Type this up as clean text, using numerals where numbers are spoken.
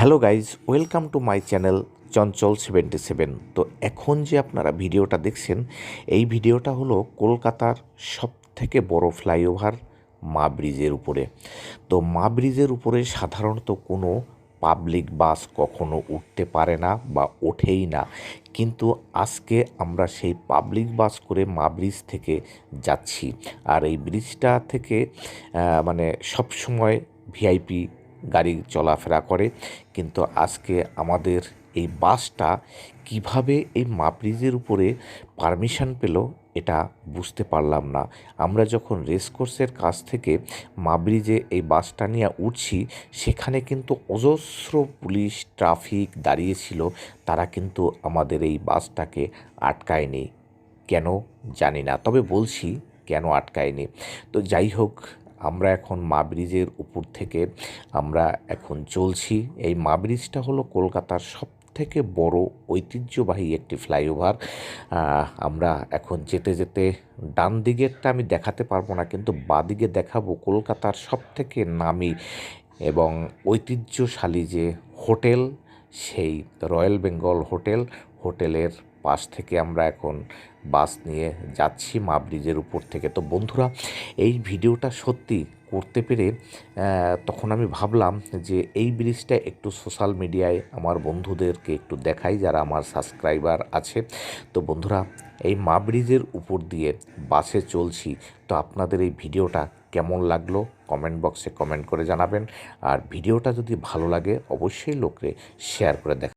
Hello guys, welcome to my channel Chanchal 77। তো এখন যে আপনারা ভিডিওটা দেখছেন, এই ভিডিওটা হলো কলকাতার সবথেকে বড় ফ্লাইওভার মা ব্রিজের উপরে। তো মা ব্রিজের উপরে সাধারণত কোনো পাবলিক বাস কখনো উঠতে পারে না বা ওঠেই না, কিন্তু আজকে আমরা সেই পাবলিক বাস করে মা ব্রিজ থেকে যাচ্ছি। আর এই ব্রিজটা থেকে সবসময় ভিআইপি গাড়ি চলাফেরা করে, কিন্তু আজকে আমাদের এই বাসটা কিভাবে এই মা ব্রিজের উপরে পারমিশন পেল এটা বুঝতে পারলাম না। আমরা যখন রেসকোর্সের কাছ থেকে মা ব্রিজে এই বাসটা নিয়ে উঠছি, সেখানে কিন্তু অজস্র পুলিশ ট্রাফিক দাঁড়িয়েছিল, তারা কিন্তু আমাদের এই বাসটাকে আটকায়নি। কেন জানি না, তবে বলছি কেন আটকায়নি। তো যাই হোক, আমরা এখন মা ব্রিজের উপর থেকে আমরা এখন চলছি। এই মা ব্রিজটা হলো কলকাতার সবথেকে বড় ঐতিহ্যবাহী একটি ফ্লাইওভার। আমরা এখন যেতে যেতে ডান দিকেরটা আমি দেখাতে পারবো না, কিন্তু বাঁদিকে দেখাবো কলকাতার সবথেকে নামি এবং ঐতিহ্যশালী যে হোটেল, সেই রয়্যাল বেঙ্গল হোটেলের পাশ থেকে আমরা এখন বাস নিয়ে যাচ্ছি মা ব্রিজের উপর থেকে। তো বন্ধুরা, এই ভিডিওটা সত্যি করতে পেরে তখন আমি ভাবলাম যে এই ব্রিজটা একটু সোশ্যাল মিডিয়ায় আমার বন্ধুদেরকে একটু দেখাই, যারা আমার সাবস্ক্রাইবার আছে। তো বন্ধুরা, এই মা ব্রিজের উপর দিয়ে বাসে চলছি। তো আপনাদের এই ভিডিওটা কেমন লাগলো কমেন্ট বক্সে কমেন্ট করে জানাবেন। আর ভিডিওটা যদি ভালো লাগে অবশ্যই লোকরে শেয়ার করে দেখাবেন।